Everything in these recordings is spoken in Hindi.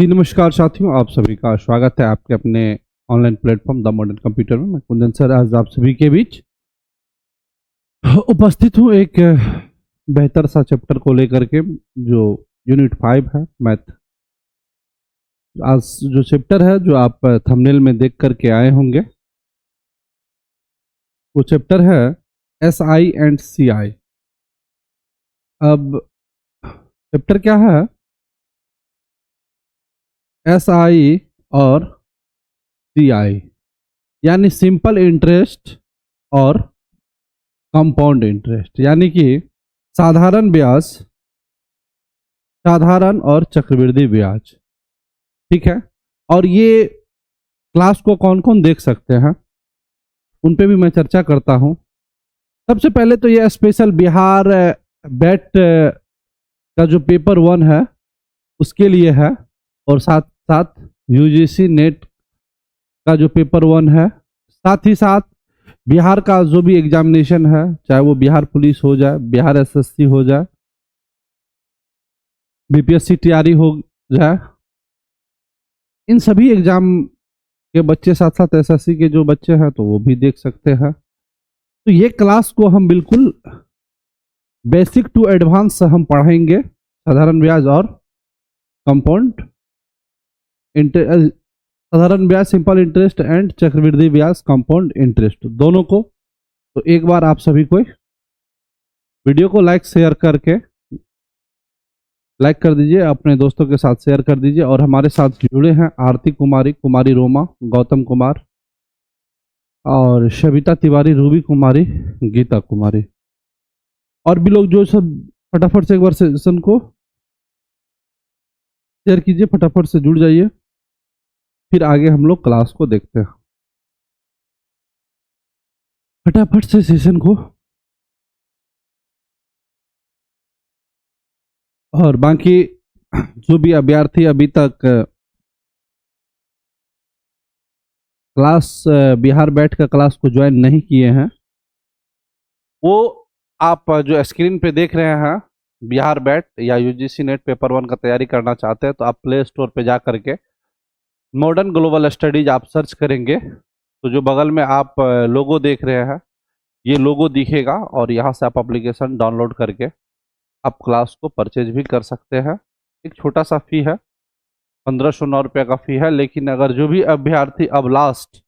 जी नमस्कार साथियों, आप सभी का स्वागत है आपके अपने online platform the modern computer में। मैं कुंदन सर आज आप सभी के बीच उपस्थित हूँ एक बेहतर सा चैप्टर को लेकर के, जो यूनिट 5 है मैथ। आज जो चैप्टर है जो आप थंबनेल में देख करके आए होंगे, वो चैप्टर है एस आई एंड सी आई। अब चैप्टर क्या है? एस आई और सी आई, यानी सिंपल इंटरेस्ट और कंपाउंड इंटरेस्ट, यानी कि साधारण ब्याज, साधारण और चक्रवृद्धि ब्याज। ठीक है। और ये क्लास को कौन कौन देख सकते हैं, उन पे भी मैं चर्चा करता हूं। सबसे पहले तो ये स्पेशल बिहार बैट का जो पेपर 1 है उसके लिए है, और साथ साथ यूजीसी नेट का जो पेपर 1 है, साथ ही साथ बिहार का जो भी एग्जामिनेशन है, चाहे वो बिहार पुलिस हो जाए, बिहार एसएससी हो जाए, बीपीएससी टीआरई हो जाए, इन सभी एग्जाम के बच्चे, साथ साथ एसएससी के जो बच्चे हैं तो वो भी देख सकते हैं। तो ये क्लास को हम बिल्कुल बेसिक टू एडवांस हम पढ़ाएंगे, साधारण ब्याज और कंपाउंड साधारण ब्याज सिंपल इंटरेस्ट एंड चक्रवृद्धि ब्याज कंपाउंड इंटरेस्ट दोनों को। तो एक बार आप सभी को वीडियो को लाइक शेयर करके लाइक कर दीजिए, अपने दोस्तों के साथ शेयर कर दीजिए। और हमारे साथ जुड़े हैं आरती कुमारी, कुमारी रोमा, गौतम कुमार और शबिता तिवारी, रूबी कुमारी, गीता कुमारी, और भी लोग जो सब। फटाफट से एक बार सेशन को शेयर कीजिए, फटाफट से जुड़ जाइए, फिर आगे हम लोग क्लास को देखते हैं। फटाफट से सेशन को। और बाकी जो भी अभ्यर्थी अभी तक क्लास बिहार बैठ का क्लास को ज्वाइन नहीं किए हैं, वो आप जो स्क्रीन पे देख रहे हैं बिहार बैट या यूजीसी नेट पेपर 1 का तैयारी करना चाहते हैं, तो आप प्ले स्टोर पे जा करके मॉडर्न ग्लोबल स्टडीज आप सर्च करेंगे, तो जो बगल में आप लोगो देख रहे हैं, ये लोगो दिखेगा, और यहाँ से आप एप्लीकेशन डाउनलोड करके आप क्लास को परचेज भी कर सकते हैं। एक छोटा सा फी है, 1509 रुपये का फी है। लेकिन अगर जो भी अभ्यर्थी अब लास्ट,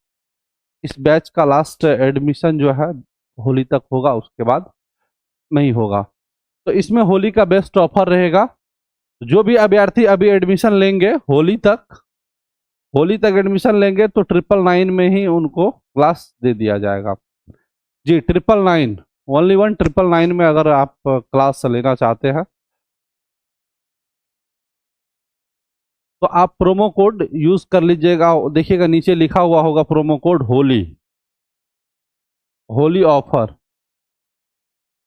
इस बैच का लास्ट एडमिशन जो है होली तक होगा, उसके बाद नहीं होगा, तो इसमें होली का बेस्ट ऑफर रहेगा। जो भी अभ्यर्थी अभी एडमिशन लेंगे होली तक एडमिशन लेंगे, तो 999 में ही उनको क्लास दे दिया जाएगा। जी 999, ओनली 999 में अगर आप क्लास लेना चाहते हैं, तो आप प्रोमो कोड यूज कर लीजिएगा। देखिएगा नीचे लिखा हुआ होगा promo code Holi, Holi offer.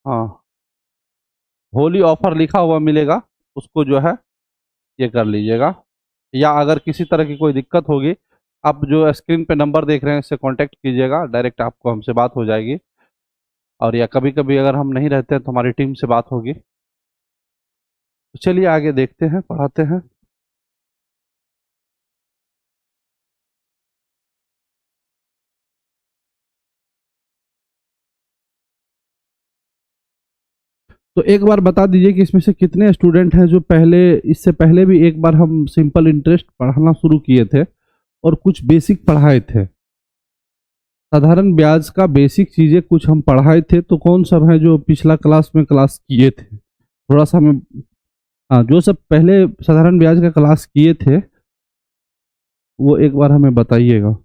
हाँ, होली ऑफर लिखा हुआ मिलेगा, उसको जो है ये कर लीजिएगा। या अगर किसी तरह की कोई दिक्कत होगी, आप जो स्क्रीन पे नंबर देख रहे हैं इससे कांटेक्ट कीजिएगा, डायरेक्ट आपको हमसे बात हो जाएगी। और या कभी कभी अगर हम नहीं रहते हैं तो हमारी टीम से बात होगी। तो चलिए आगे देखते हैं, पढ़ाते हैं। तो एक बार बता दीजिए कि इसमें से कितने स्टूडेंट हैं जो पहले, इससे पहले भी एक बार हम सिंपल इंटरेस्ट पढ़ाना शुरू किए थे और कुछ बेसिक पढ़ाए थे, साधारण ब्याज का बेसिक चीजें कुछ हम पढ़ाए थे। तो कौन सब है जो पिछला क्लास में क्लास किए थे? थोड़ा सा हमें, हाँ, जो सब पहले साधारण ब्याज का क्लास किए थे वो एक बार हमें बताइएगा।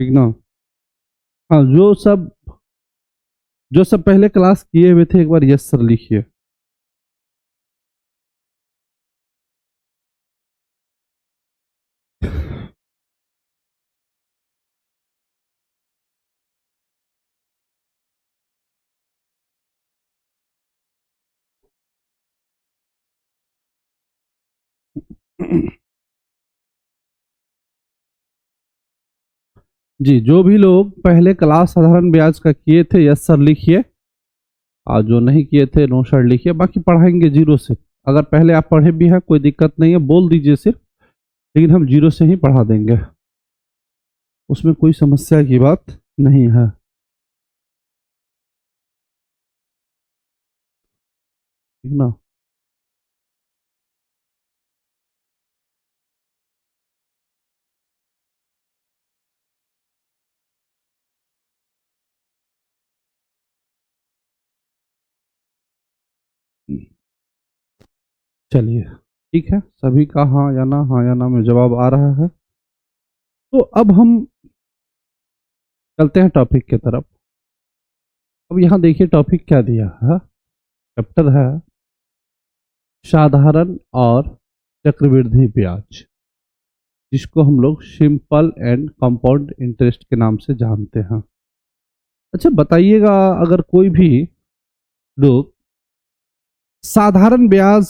ठीक ना? हाँ, जो सब पहले क्लास किए हुए थे एक बार यस सर लिखिए। जी, जो भी लोग पहले क्लास साधारण ब्याज का किए थे यस सर लिखिए, और जो नहीं किए थे नो सर लिखिए। बाकी पढ़ाएंगे जीरो से। अगर पहले आप पढ़े भी हैं कोई दिक्कत नहीं है, बोल दीजिए सिर्फ, लेकिन हम जीरो से ही पढ़ा देंगे, उसमें कोई समस्या की बात नहीं है। ठीक ना। चलिए ठीक है, सभी का हाँ या ना में जवाब आ रहा है। तो अब हम चलते हैं टॉपिक की तरफ। अब यहाँ देखिए टॉपिक क्या दिया है। चैप्टर है साधारण और चक्रवृद्धि ब्याज, जिसको हम लोग सिंपल एंड कंपाउंड इंटरेस्ट के नाम से जानते हैं। अच्छा बताइएगा, अगर कोई भी लोग साधारण ब्याज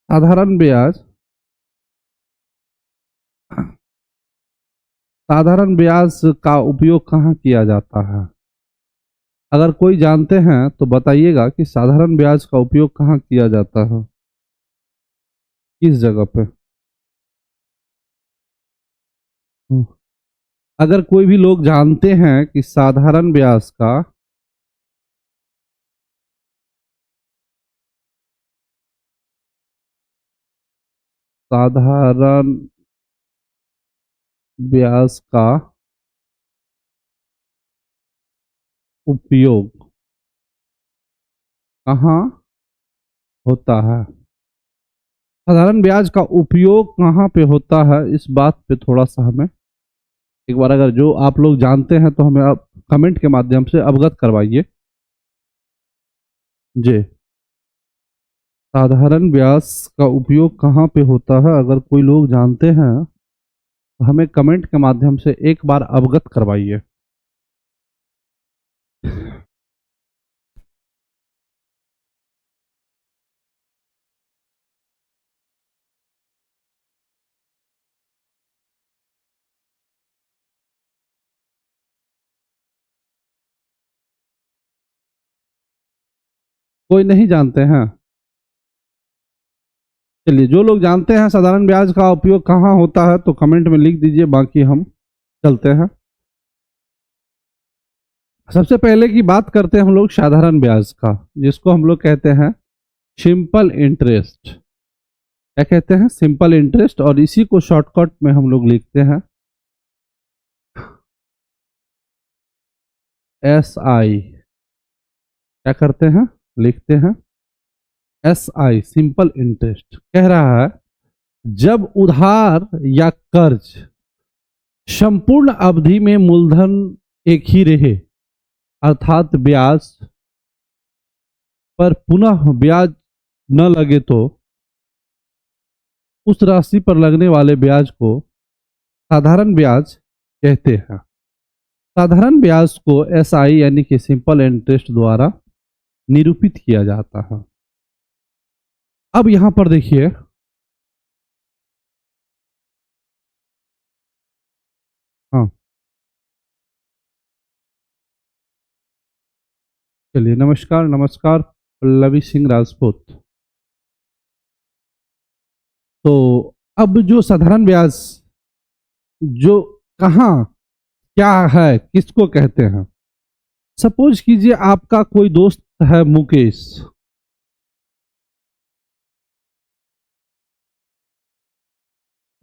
साधारण ब्याज साधारण ब्याज का उपयोग कहाँ किया जाता है, अगर कोई जानते हैं तो बताइएगा कि साधारण ब्याज का उपयोग कहाँ किया जाता है, किस जगह पे। अगर कोई भी लोग जानते हैं कि साधारण ब्याज का साधारण ब्याज का उपयोग कहाँ होता है, साधारण ब्याज का उपयोग कहाँ पे होता है, इस बात पे थोड़ा सा हमें एक बार, अगर जो आप लोग जानते हैं तो हमें आप कमेंट के माध्यम से अवगत करवाइए। जी, साधारण ब्याज का उपयोग कहाँ पे होता है, अगर कोई लोग जानते हैं तो हमें कमेंट के माध्यम से एक बार अवगत करवाइए। कोई नहीं जानते हैं। चलिए, जो लोग जानते हैं साधारण ब्याज का उपयोग कहाँ होता है तो कमेंट में लिख दीजिए, बाकी हम चलते हैं। सबसे पहले की बात करते हैं हम लोग साधारण ब्याज का, जिसको हम लोग कहते हैं सिंपल इंटरेस्ट। क्या कहते हैं? Simple interest. और इसी को शॉर्टकट में हम लोग लिखते हैं एस आई। क्या करते हैं? लिखते हैं एस आई, सिंपल इंटरेस्ट। कह रहा है जब उधार या कर्ज संपूर्ण अवधि में मूलधन एक ही रहे, अर्थात ब्याज पर पुनः ब्याज न लगे, तो उस राशि पर लगने वाले ब्याज को साधारण ब्याज कहते हैं। साधारण ब्याज को एसआई यानी कि सिंपल इंटरेस्ट द्वारा निरूपित किया जाता है। अब यहां पर देखिए, हाँ चलिए, नमस्कार नमस्कार पल्लवी सिंह राजपूत। तो अब जो साधारण ब्याज जो कहाँ क्या है, किसको कहते हैं? सपोज कीजिए आपका कोई दोस्त है मुकेश,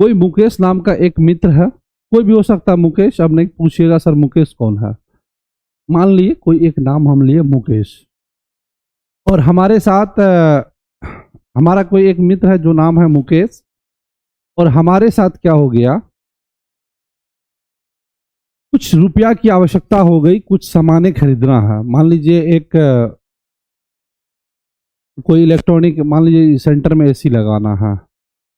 कोई मुकेश नाम का एक मित्र है, कोई भी हो सकता है मुकेश, अब नहीं पूछिएगा सर मुकेश कौन है। मान लिए कोई एक नाम हम लिए मुकेश, और हमारे साथ हमारा कोई एक मित्र है जो नाम है मुकेश, और हमारे साथ क्या हो गया, कुछ रुपया की आवश्यकता हो गई, कुछ सामानें खरीदना है। मान लीजिए एक कोई इलेक्ट्रॉनिक, मान लीजिए सेंटर में एसी लगाना है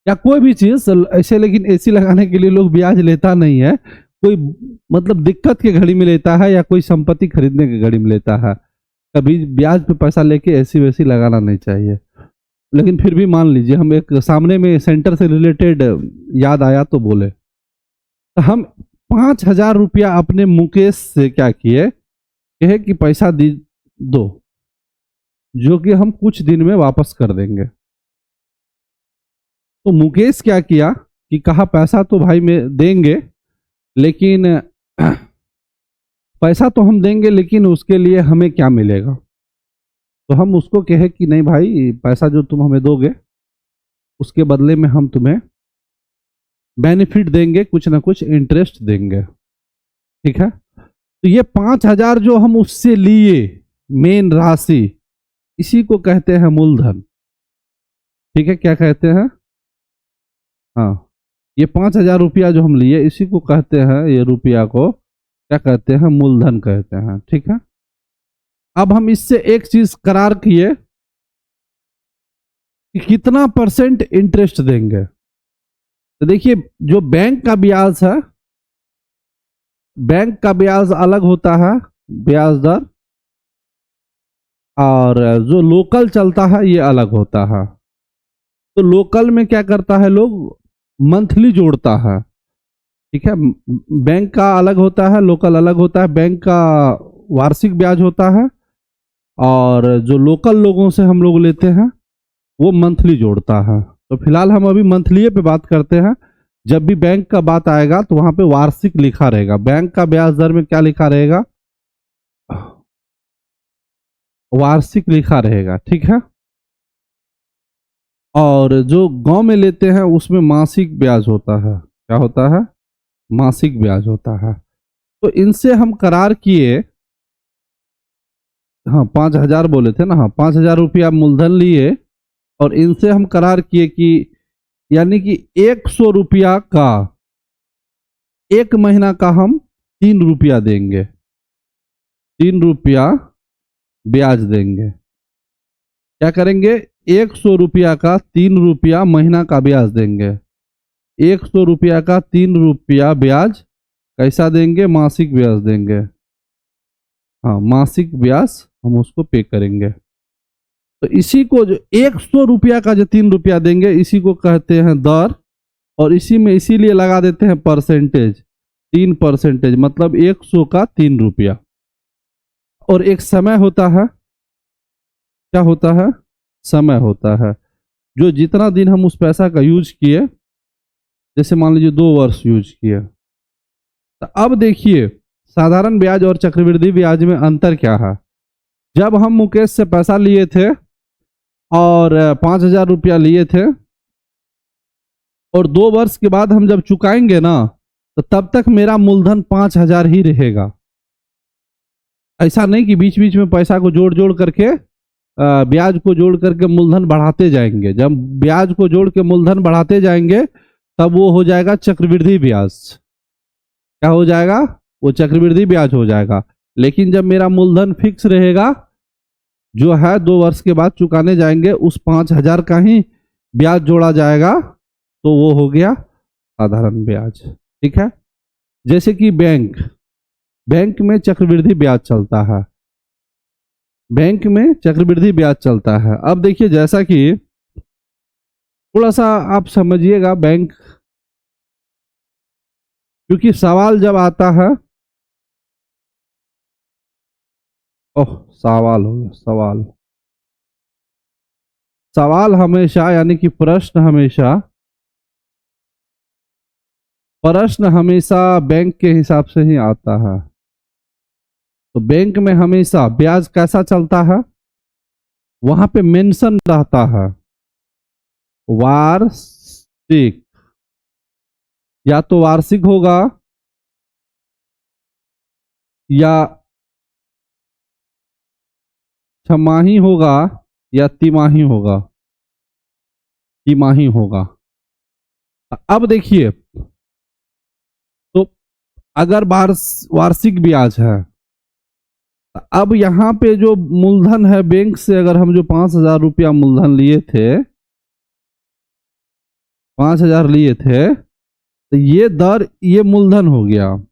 या कोई भी चीज ऐसे, लेकिन एसी लगाने के लिए लोग ब्याज लेता नहीं है, कोई मतलब दिक्कत के घड़ी में लेता है या कोई संपत्ति खरीदने के घड़ी में लेता है। कभी ब्याज पे पैसा लेके एसी वैसी लगाना नहीं चाहिए। लेकिन फिर भी मान लीजिए हम एक सामने में सेंटर से रिलेटेड याद आया तो बोले, तो हम 5,000 रुपया अपने मुकेश से क्या किए, कहे कि पैसा दो, जो कि हम कुछ दिन में वापस कर देंगे। तो मुकेश क्या किया कि कहा पैसा तो भाई में देंगे, लेकिन पैसा तो हम देंगे, लेकिन उसके लिए हमें क्या मिलेगा। तो हम उसको कहे कि नहीं भाई, पैसा जो तुम हमें दोगे उसके बदले में हम तुम्हें बेनिफिट देंगे, कुछ ना कुछ इंटरेस्ट देंगे, ठीक है। तो ये 5,000 जो हम उससे लिए मेन राशि, इसी को कहते हैं मूलधन, ठीक है। क्या कहते हैं, हाँ, ये 5,000 रुपया जो हम लिए इसी को कहते हैं, ये रुपया को क्या कहते हैं, मूलधन कहते हैं, ठीक है। अब हम इससे एक चीज करार किए कि कितना % इंटरेस्ट देंगे। तो देखिए, जो बैंक का ब्याज है, बैंक का ब्याज अलग होता है, ब्याज दर, और जो लोकल चलता है ये अलग होता है। तो लोकल में क्या करता है, लोग मंथली जोड़ता है, ठीक है। बैंक का अलग होता है, लोकल अलग होता है। बैंक का वार्षिक ब्याज होता है, और जो लोकल लोगों से हम लोग लेते हैं वो मंथली जोड़ता है। तो फिलहाल हम अभी मंथली पे बात करते हैं। जब भी बैंक का बात आएगा तो वहां पे वार्षिक लिखा रहेगा, बैंक का ब्याज दर में क्या लिखा रहेगा, वार्षिक लिखा रहेगा, ठीक है। और जो गांव में लेते हैं उसमें मासिक ब्याज होता है। क्या होता है, मासिक ब्याज होता है। तो इनसे हम करार किए, हाँ 5,000 बोले थे ना, हाँ 5,000 रुपया मूलधन लिए, और इनसे हम करार किए कि यानी कि 100 रुपया का एक महीना का हम 3 रुपया देंगे, 3 रुपया ब्याज देंगे। क्या करेंगे, 100 रुपया का 3 रुपया महीना का ब्याज देंगे। 100 रुपया का 3 रुपया ब्याज कैसा देंगे, मासिक ब्याज देंगे, हाँ मासिक ब्याज हम उसको पे करेंगे। तो इसी को जो 100 रुपया का जो 3 रुपया देंगे इसी को कहते हैं दर, और इसी में इसीलिए लगा देते हैं परसेंटेज, 3%, मतलब 100 का 3 रुपया। और एक समय होता है, क्या होता है, समय होता है, जो जितना दिन हम उस पैसा का यूज किए, जैसे मान लीजिए 2 वर्ष यूज किए। तो अब देखिए साधारण ब्याज और चक्रवृद्धि ब्याज में अंतर क्या है। जब हम मुकेश से पैसा लिए थे और 5,000 रुपया लिए थे, और 2 वर्ष के बाद हम जब चुकाएंगे ना, तो तब तक मेरा मूलधन 5,000 ही रहेगा। ऐसा नहीं कि बीच बीच में पैसा को जोड़ जोड़ करके, ब्याज को जोड़ करके मूलधन बढ़ाते जाएंगे। जब ब्याज को जोड़ के मूलधन बढ़ाते जाएंगे तब वो हो जाएगा चक्रवृद्धि ब्याज। क्या हो जाएगा, वो चक्रवृद्धि ब्याज हो जाएगा। लेकिन जब मेरा मूलधन फिक्स रहेगा, जो है 2 वर्ष के बाद चुकाने जाएंगे, उस 5,000 का ही ब्याज जोड़ा जाएगा, तो वो हो गया साधारण ब्याज, ठीक है। जैसे कि बैंक में चक्रवृद्धि ब्याज चलता है, बैंक में चक्रवृद्धि ब्याज चलता है। अब देखिए, जैसा कि थोड़ा सा आप समझिएगा बैंक, क्योंकि सवाल जब आता है, ओह सवाल हो गया, सवाल हमेशा यानी कि प्रश्न हमेशा बैंक के हिसाब से ही आता है। तो बैंक में हमेशा ब्याज कैसा चलता है, वहां पे मेंशन रहता है वार्षिक, या तो वार्षिक होगा या छमाही होगा या तिमाही होगा, तिमाही होगा। अब देखिए, तो अगर वार्षिक ब्याज है, अब यहाँ पे जो मूलधन है बैंक से, अगर हम जो 5,000 रुपया मूलधन लिए थे, 5,000 लिए थे, तो ये दर, ये मूलधन हो गया।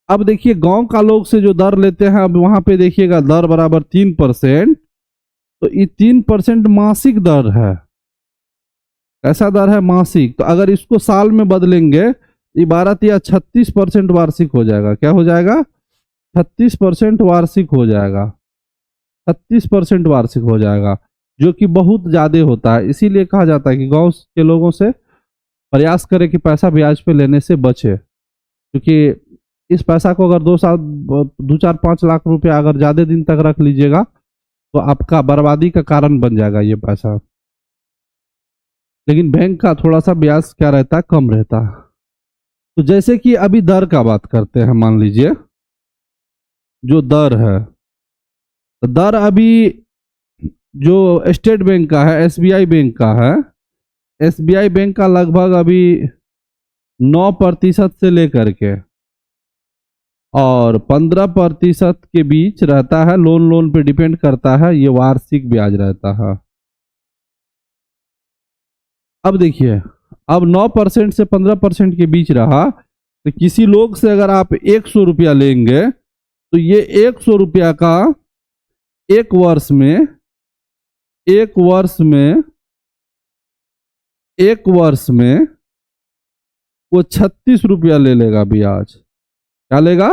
अब देखिए गांव का लोग से जो दर लेते हैं, अब वहां पे देखिएगा दर बराबर 3%, तो ये 3% मासिक दर है। कैसा दर है? मासिक। तो अगर इसको साल में बदलेंगे, ये 12 या 36% वार्षिक हो जाएगा। क्या हो जाएगा? 36% वार्षिक हो जाएगा। 36% वार्षिक हो जाएगा, जो कि बहुत ज्यादा होता है। इसीलिए कहा जाता है कि गांव के लोगों से प्रयास करें कि पैसा ब्याज पे लेने से बचे, क्योंकि इस पैसा को अगर 2 साल 2 4 5 लाख रुपया अगर ज्यादा दिन तक रख लीजिएगा तो आपका बर्बादी का कारण बन जाएगा ये पैसा। लेकिन बैंक का थोड़ा सा ब्याज क्या रहता है? कम रहता है। तो जैसे कि अभी दर का बात करते हैं, मान लीजिए जो दर है, तो दर अभी जो स्टेट बैंक का है, एसबीआई बैंक का है, एसबीआई बैंक का लगभग अभी 9% से लेकर के और 15% के बीच रहता है। लोन पे डिपेंड करता है, ये वार्षिक ब्याज रहता है। अब देखिए, अब 9% से 15% के बीच रहा, तो किसी लोग से अगर आप 100 रुपया लेंगे तो ये 100 रुपया का एक वर्ष में वो 36 रुपया ले लेगा ब्याज। क्या लेगा?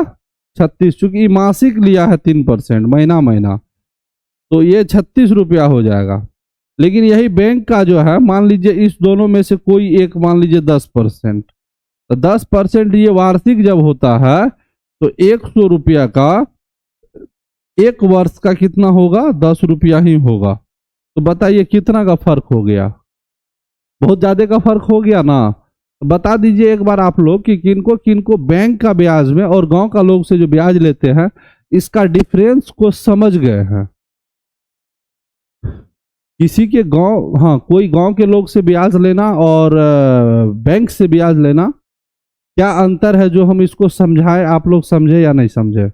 36। चूंकि मासिक लिया है 3% महीना महीना, तो ये 36 रुपया हो जाएगा। लेकिन यही बैंक का जो है, मान लीजिए इस दोनों में से कोई एक, मान लीजिए 10%, तो 10% ये वार्षिक जब होता है तो 100 रुपया का एक वर्ष का कितना होगा? 10 रुपया ही होगा। तो बताइए कितना का फर्क हो गया? बहुत ज्यादा का फर्क हो गया ना। बता दीजिए एक बार आप लोग कि किनको किनको बैंक का ब्याज में और गांव का लोग से जो ब्याज लेते हैं, इसका डिफरेंस को समझ गए हैं? किसी के गांव, हाँ, कोई गांव के लोग से ब्याज लेना और बैंक से ब्याज लेना, क्या अंतर है जो हम इसको समझाएं? आप लोग समझे या नहीं समझे?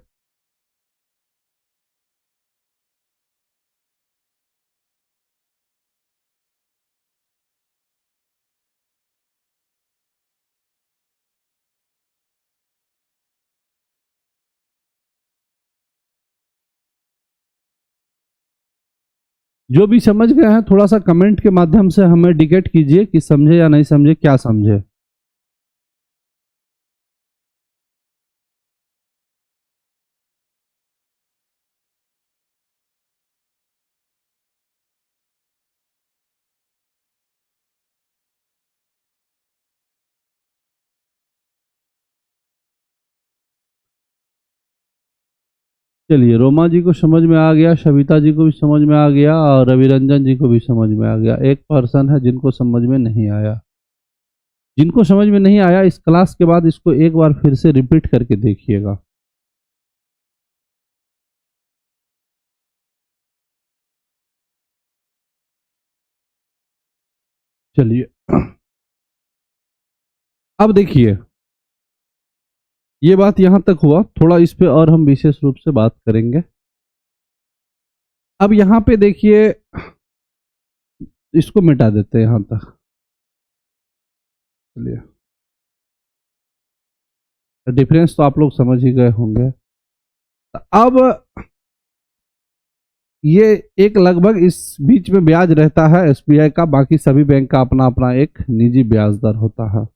जो भी समझ गए हैं थोड़ा सा कमेंट के माध्यम से हमें इंडिकेट कीजिए कि समझे या नहीं समझे, क्या समझे। चलिए, रोमा जी को समझ में आ गया, सविता जी को भी समझ में आ गया और रविरंजन जी को भी समझ में आ गया। एक पर्सन है जिनको समझ में नहीं आया। जिनको समझ में नहीं आया, इस क्लास के बाद इसको एक बार फिर से रिपीट करके देखिएगा। चलिए, अब देखिए, ये बात यहां तक हुआ। थोड़ा इस पे और हम विशेष रूप से बात करेंगे। अब यहां पे देखिए, इसको मिटा देते हैं यहां तक। चलिए, डिफरेंस तो आप लोग समझ ही गए होंगे। अब ये एक लगभग इस बीच में ब्याज रहता है एसबीआई का, बाकी सभी बैंक का अपना अपना एक निजी ब्याज दर होता है,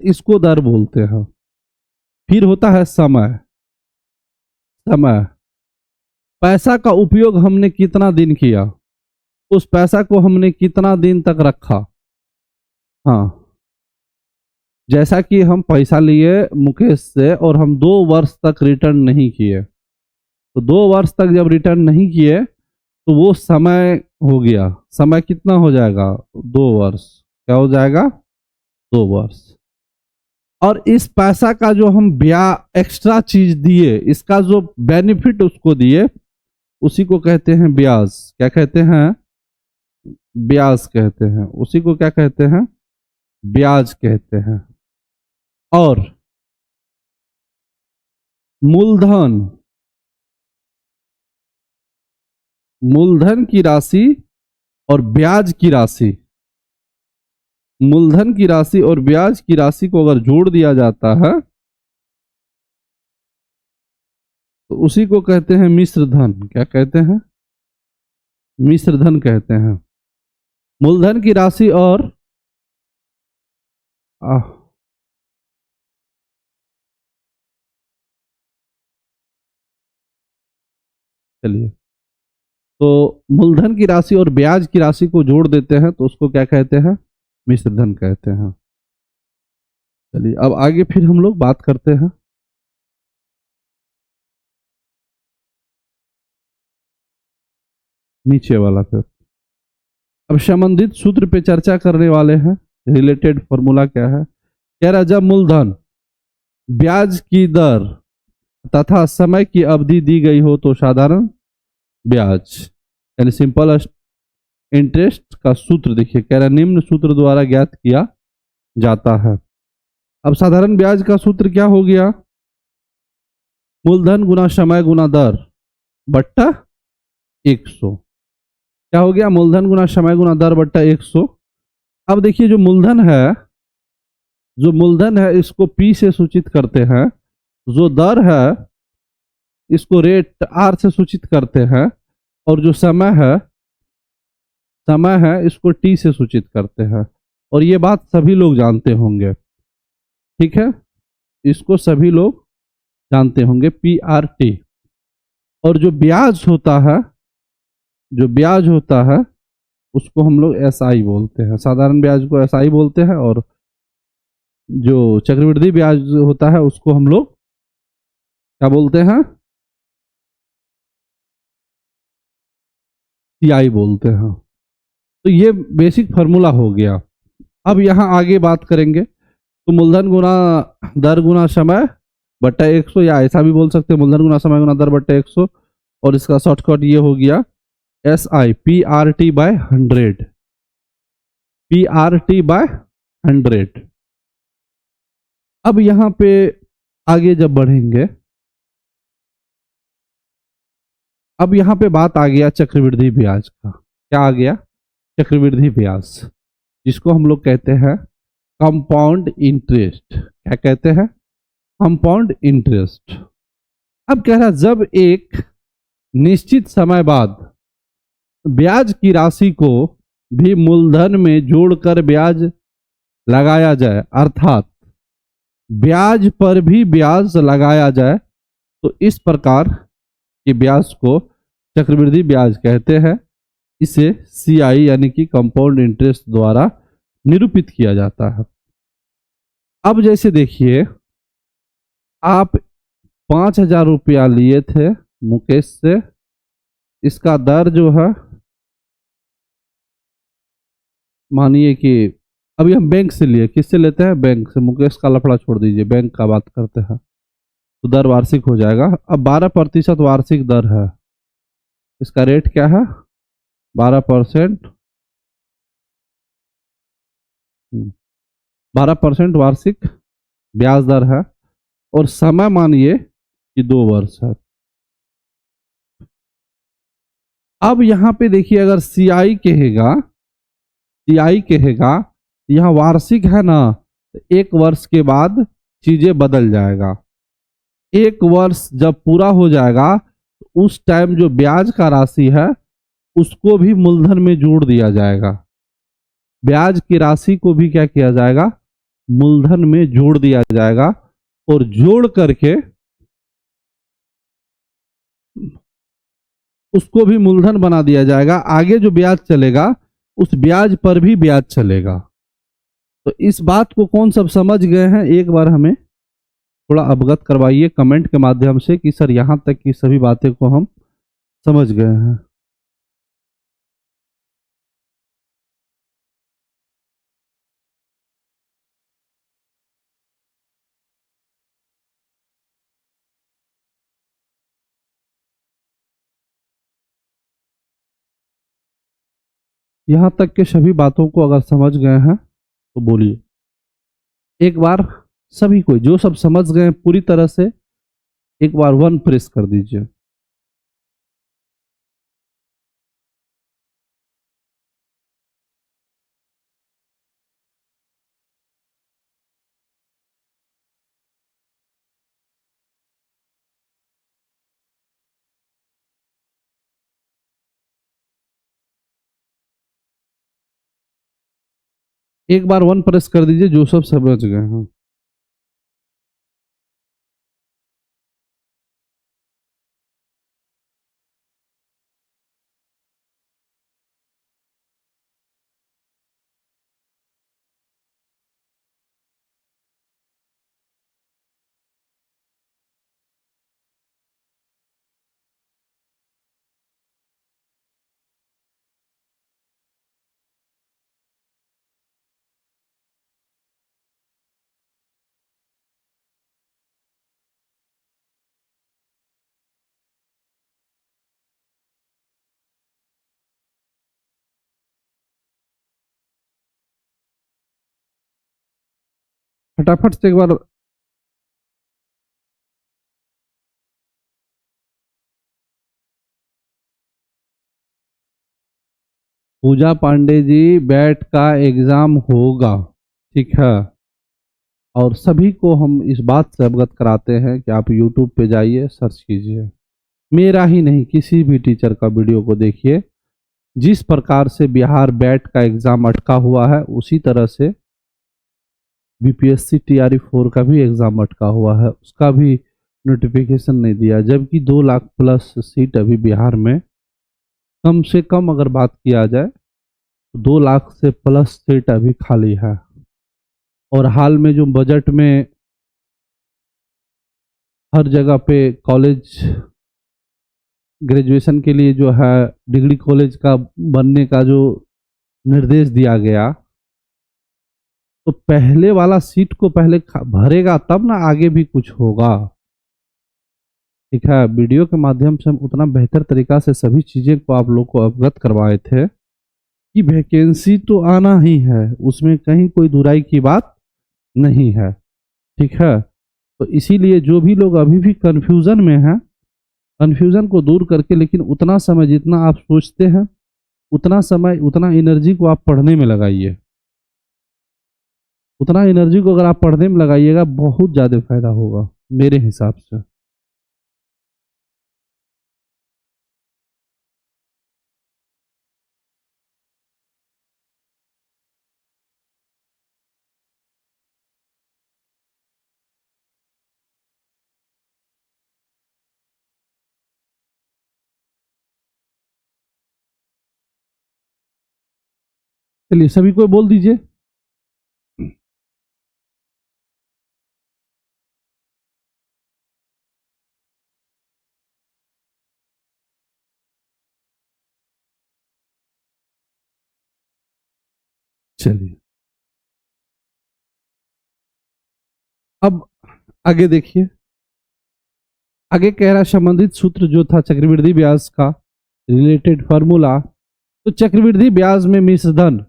इसको दर बोलते हैं। फिर होता है समय। समय, पैसा का उपयोग हमने कितना दिन किया, उस पैसा को हमने कितना दिन तक रखा। हाँ, जैसा कि हम पैसा लिए मुकेश से और हम 2 वर्ष तक रिटर्न नहीं किए, तो 2 वर्ष तक जब रिटर्न नहीं किए तो वो समय हो गया। समय कितना हो जाएगा? 2 वर्ष। क्या हो जाएगा? 2 वर्ष। और इस पैसा का जो हम ब्याज एक्स्ट्रा चीज दिए, इसका जो बेनिफिट उसको दिए, उसी को कहते हैं ब्याज। क्या कहते हैं? ब्याज कहते हैं। उसी को क्या कहते हैं? ब्याज कहते हैं। और मूलधन, मूलधन की राशि और ब्याज की राशि, मूलधन की राशि और ब्याज की राशि को अगर जोड़ दिया जाता है तो उसी को कहते हैं मिश्र धन। क्या कहते हैं? मिश्र धन कहते हैं। मूलधन की राशि और चलिए, तो मूलधन की राशि और ब्याज की राशि को जोड़ देते हैं तो उसको क्या कहते हैं? मिश्र धन कहते हैं। चलिए, अब आगे फिर हम लोग बात करते हैं। नीचे वाला फिर अब संबंधित सूत्र पे चर्चा करने वाले हैं। रिलेटेड फॉर्मूला क्या है? कह रहा जब मूलधन, ब्याज की दर तथा समय की अवधि दी गई हो तो साधारण ब्याज यानी सिंपल इंटरेस्ट का सूत्र देखिए, कह रहा निम्न सूत्र द्वारा ज्ञात किया जाता है। अब साधारण ब्याज का सूत्र क्या हो गया? मूलधन गुना समय गुना दर बट्टा 100। क्या हो गया? मूलधन गुना समय गुना दर बट्टा 100। अब देखिए, जो मूलधन है इसको पी से सूचित करते हैं, जो दर है इसको रेट आर से सूचित करते हैं, और जो समय है इसको टी से सूचित करते हैं। और ये बात सभी लोग जानते होंगे, ठीक है, इसको सभी लोग जानते होंगे, पी आर टी। और जो ब्याज होता है उसको हम लोग एस आई बोलते हैं। साधारण ब्याज को एस आई बोलते हैं, और जो चक्रवृद्धि ब्याज होता है उसको हम लोग क्या बोलते हैं? सी आई बोलते हैं। तो ये बेसिक फार्मूला हो गया। अब यहाँ आगे बात करेंगे, तो मूलधन गुना दर गुना समय बट्टा 100, या ऐसा भी बोल सकते हैं मूलधन गुना समय गुना दर बट्टा 100, और इसका शॉर्टकट ये हो गया S I P R T by 100। P R T by 100। अब यहाँ पे आगे जब बढ़ेंगे, अब यहाँ पे बात आ गया चक्रवृद्धि ब्याज का। क्या आ गया? चक्रवृद्धि ब्याज, जिसको हम लोग कहते हैं कंपाउंड इंटरेस्ट। क्या कहते हैं? Compound interest. अब कह रहा जब एक निश्चित समय बाद ब्याज की राशि को भी मूलधन में जोड़कर ब्याज लगाया जाए, अर्थात ब्याज पर भी ब्याज लगाया जाए, तो इस प्रकार के ब्याज को चक्रवृद्धि ब्याज कहते हैं। इसे सीआई यानी कि कंपाउंड इंटरेस्ट द्वारा निरूपित किया जाता है। अब जैसे देखिए, आप 5,000 रुपया लिए थे मुकेश से, इसका दर जो है, मानिए कि अभी हम बैंक से लिए, किससे लेते हैं? बैंक से। मुकेश का लफड़ा छोड़ दीजिए, बैंक का बात करते हैं। तो दर वार्षिक हो जाएगा। अब 12% वार्षिक दर है, इसका रेट क्या है? 12%। 12% वार्षिक ब्याज दर है, और समय मानिए कि 2 वर्ष है। अब यहां पे देखिए, अगर सीआई कहेगा, यहां वार्षिक है ना, तो 1 वर्ष के बाद चीजें बदल जाएगा। 1 वर्ष जब पूरा हो जाएगा, उस टाइम जो ब्याज का राशि है उसको भी मूलधन में जोड़ दिया जाएगा। ब्याज की राशि को भी क्या किया जाएगा? मूलधन में जोड़ दिया जाएगा, और जोड़ करके उसको भी मूलधन बना दिया जाएगा। आगे जो ब्याज चलेगा उस ब्याज पर भी ब्याज चलेगा। तो इस बात को कौन सब समझ गए हैं, एक बार हमें थोड़ा अवगत करवाइए कमेंट के माध्यम से कि सर यहां तक की सभी बातें को हम समझ गए हैं। यहां तक के सभी बातों को अगर समझ गए हैं तो बोलिए एक बार। सभी को जो सब समझ गए पूरी तरह से, एक बार 1 प्रेस कर दीजिए। एक बार 1 प्रेस कर दीजिए, जो सब समझ गए हैं। फटाफट से एक बार पूजा पांडे जी, बैट का एग्जाम होगा, ठीक है। और सभी को हम इस बात से अवगत कराते हैं कि आप YouTube पे जाइए, सर्च कीजिए, मेरा ही नहीं किसी भी टीचर का वीडियो को देखिए। जिस प्रकार से बिहार बैट का एग्जाम अटका हुआ है, उसी तरह से BPSC TRE 4 का भी एग्जाम अटका हुआ है, उसका भी नोटिफिकेशन नहीं दिया। जबकि 2 लाख प्लस सीट अभी बिहार में, कम से कम अगर बात किया जाए तो 2 लाख से प्लस सीट अभी खाली है। और हाल में जो बजट में हर जगह पे कॉलेज ग्रेजुएशन के लिए जो है डिग्री कॉलेज का बनने का जो निर्देश दिया गया, तो पहले वाला सीट को पहले भरेगा तब ना आगे भी कुछ होगा, ठीक है। वीडियो के माध्यम से हम उतना बेहतर तरीका से सभी चीज़ें को आप लोग को अवगत करवाए थे कि वैकेंसी तो आना ही है, उसमें कहीं कोई दुराई की बात नहीं है, ठीक है। तो इसीलिए जो भी लोग अभी भी कंफ्यूजन में हैं, कंफ्यूजन को दूर करके, लेकिन उतना समय जितना आप सोचते हैं, उतना समय उतना एनर्जी को आप पढ़ने में लगाइए। उतना एनर्जी को अगर आप पढ़ने में लगाइएगा, बहुत ज़्यादा फायदा होगा मेरे हिसाब से। चलिए सभी को बोल दीजिए। चलिए अब आगे देखिए। आगे कह रहा संबंधित सूत्र जो था चक्रवृद्धि ब्याज का रिलेटेड फार्मूला, तो चक्रवृद्धि ब्याज में मिश्रधन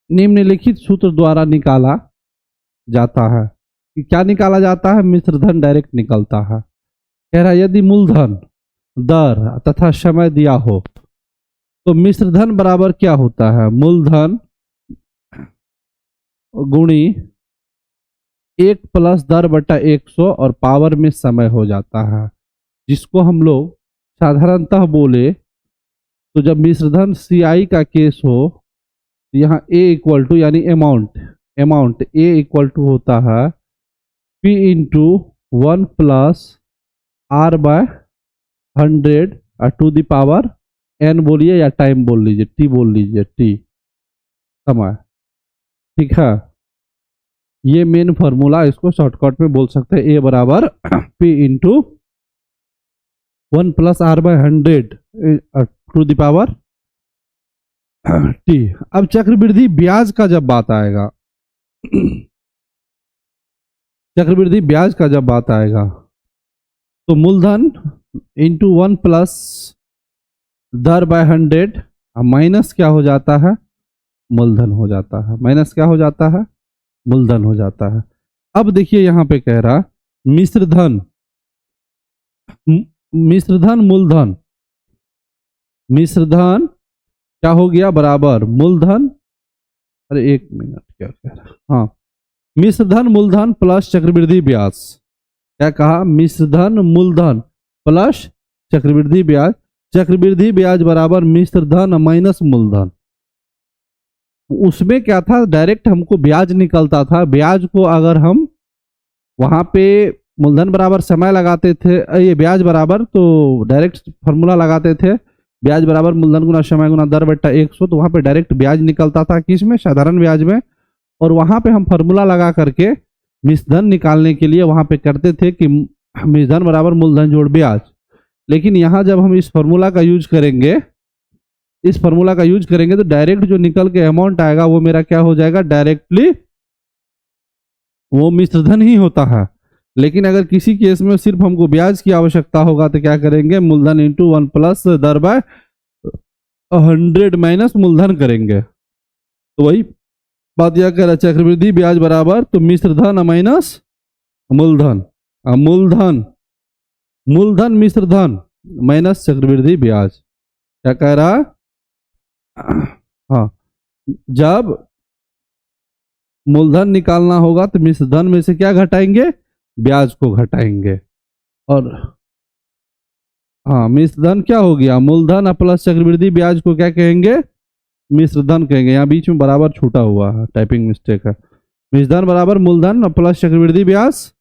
निम्नलिखित सूत्र द्वारा निकाला जाता है। कि क्या निकाला जाता है? मिश्रधन डायरेक्ट निकलता है। कह रहा यदि मूलधन, दर तथा समय दिया हो तो मिश्रधन बराबर क्या होता है? मूलधन गुणी 1 प्लस दर बटा 100 और पावर में समय हो जाता है, जिसको हम लोग साधारणतः बोले तो जब मिश्रधन CI का केस हो, यहाँ A इक्वल टू यानी अमाउंट A इक्वल टू होता है P into 1 plus R by 100 to the power N बोलिए या टाइम बोल लीजिए, T बोल लीजिए, T समय, ठीक है। ये मेन फार्मूला, इसको शॉर्टकट में बोल सकते हैं A बराबर P into 1 plus R by 100 to the power T। अब चक्रवृद्धि ब्याज का जब बात आएगा, चक्रवृद्धि ब्याज का जब बात आएगा तो मूलधन इंटू 1 प्लस दर बाय 100 माइनस क्या हो जाता है? मूलधन हो जाता है। माइनस क्या हो जाता है? मूलधन हो जाता है। अब देखिए यहाँ पे कह रहा मिश्रधन, मिश्रधन मूलधन, मिश्रधन क्या हो गया? बराबर मूलधन, अरे एक मिनट, क्या कह रहा, हाँ, मिश्रधन मूलधन प्लस चक्रवृद्धि ब्याज। क्या कहा? मिश्रधन मूलधन प्लस चक्रवृद्धि ब्याज। चक्रवृद्धि ब्याज बराबर मिश्रधन माइनस मूलधन। उसमें क्या था, डायरेक्ट हमको ब्याज निकलता था। ब्याज को अगर हम वहां पे मूलधन बराबर समय लगाते थे, ये ब्याज बराबर, तो डायरेक्ट फॉर्मूला लगाते थे, ब्याज बराबर मूलधन गुना समय गुना दर बट्टा 100, तो वहां पे डायरेक्ट ब्याज निकलता था। किसमें? साधारण ब्याज में। और वहां पे हम फॉर्मूला लगा करके मिश्रधन निकालने के लिए वहां पे करते थे कि मिश्रधन बराबर मूलधन जोड़ ब्याज। लेकिन यहाँ जब हम इस फॉर्मूला का यूज करेंगे, तो डायरेक्ट जो निकल के अमाउंट आएगा वो मेरा क्या हो जाएगा, डायरेक्टली वो मिश्रधन ही होता है। लेकिन अगर किसी केस में सिर्फ हमको ब्याज की आवश्यकता होगा तो क्या करेंगे, मूलधन इंटू 1 प्लस दर बाय 100 माइनस मूलधन करेंगे। तो वही बात यह कह रहा, चक्रवृद्धि ब्याज बराबर तो मिश्रधन माइनस मूलधन, मूलधन मिश्रधन माइनस चक्रवृद्धि ब्याज। क्या कह रहा? हाँ, जब मूलधन निकालना होगा तो मिश्रधन में से क्या घटाएंगे, ब्याज को घटाएंगे। और हाँ, मिश्रधन क्या हो गया, मूलधन प्लस चक्रवृद्धि ब्याज को क्या कहेंगे, मिश्रधन कहेंगे। यहाँ बीच में बराबर छूटा हुआ है, टाइपिंग मिस्टेक है। मिश्रधन बराबर मूलधन प्लस चक्रवृद्धि ब्याज।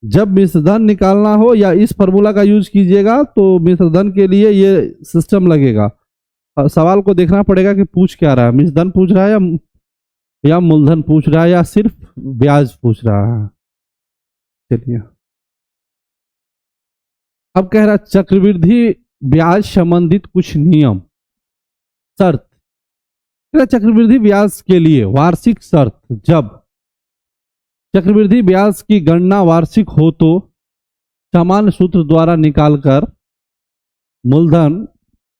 जब मिश्रधन निकालना हो या इस फॉर्मूला का यूज कीजिएगा तो मिश्रधन के लिए ये सिस्टम लगेगा। सवाल को देखना पड़ेगा कि पूछ क्या रहा है, मिश्रधन पूछ रहा है या मूलधन पूछ रहा है या सिर्फ ब्याज पूछ रहा है। चलिए, अब कह रहा चक्रवृद्धि ब्याज संबंधित कुछ नियम शर्त। चक्रवृद्धि ब्याज के लिए वार्षिक शर्त, जब चक्रवृद्धि ब्याज की गणना वार्षिक हो तो सामान्य सूत्र द्वारा निकालकर मूलधन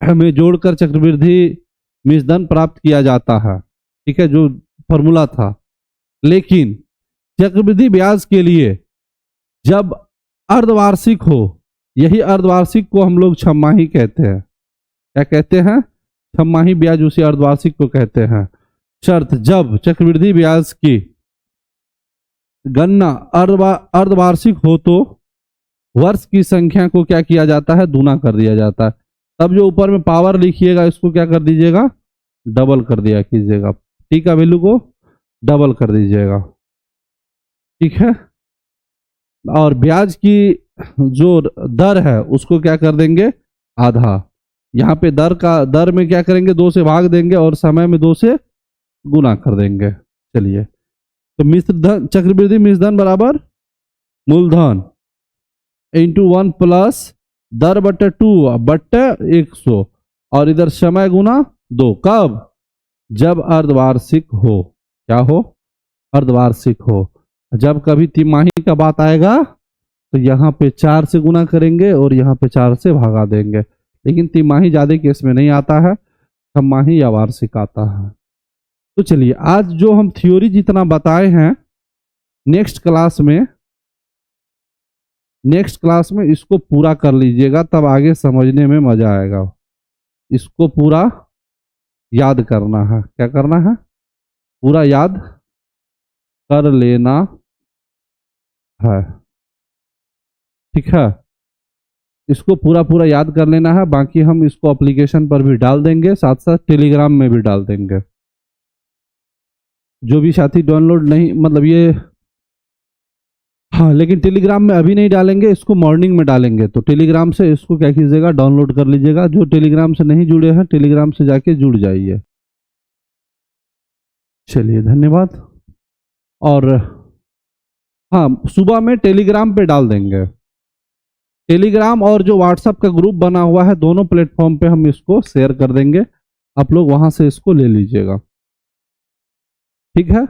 में जोड़कर चक्रवृद्धि मिश्रधन प्राप्त किया जाता है। ठीक है, जो फॉर्मूला था। लेकिन चक्रवृद्धि ब्याज के लिए जब अर्धवार्षिक हो, यही अर्धवार्षिक को हम लोग छमाही कहते हैं। क्या कहते हैं? छमाही ब्याज उसी अर्धवार्षिक को कहते हैं। शर्त, जब चक्रवृद्धि ब्याज की गणना अर्धवार्षिक हो तो वर्ष की संख्या को क्या किया जाता है, दूना कर दिया जाता है। तब जो ऊपर में पावर लिखिएगा इसको क्या कर दीजिएगा, डबल कर दिया कीजिएगा। टी का वैल्यू को डबल कर दीजिएगा। ठीक है, और ब्याज की जो दर है उसको क्या कर देंगे, आधा। यहाँ पे दर में क्या करेंगे, 2 से भाग देंगे और समय में 2 से गुना कर देंगे। चलिए, तो मिश्रधन चक्रवृद्धि मिश्रधन बराबर मूलधन इंटू 1 प्लस दर बट्टे 2 बट्टे 100 और इधर समय गुना 2। कब? जब अर्धवार्षिक हो। क्या हो? अर्धवार्षिक हो। जब कभी तिमाही का बात आएगा तो यहाँ पे 4 से गुना करेंगे और यहाँ पे 4 से भागा देंगे। लेकिन तिमाही ज्यादा केस में नहीं आता है, छमाही या वार्षिक आता है। तो चलिए, आज जो हम थ्योरी जितना बताए हैं, नेक्स्ट क्लास में इसको पूरा कर लीजिएगा, तब आगे समझने में मजा आएगा। इसको पूरा याद करना है। क्या करना है? पूरा याद कर लेना है। ठीक है, इसको पूरा याद कर लेना है। बाकी हम इसको एप्लीकेशन पर भी डाल देंगे, साथ साथ टेलीग्राम में भी डाल देंगे। जो भी साथी डाउनलोड नहीं, मतलब ये, हाँ, लेकिन टेलीग्राम में अभी नहीं डालेंगे, इसको मॉर्निंग में डालेंगे। तो टेलीग्राम से इसको क्या कीजिएगा, डाउनलोड कर लीजिएगा। जो टेलीग्राम से नहीं जुड़े हैं, टेलीग्राम से जाके जुड़ जाइए। चलिए, धन्यवाद। और हाँ, सुबह में टेलीग्राम पे डाल देंगे। टेलीग्राम और जो व्हाट्सएप का ग्रुप बना हुआ है, दोनों प्लेटफॉर्म पे हम इसको शेयर कर देंगे। आप लोग वहां से इसको ले लीजिएगा। ठीक है।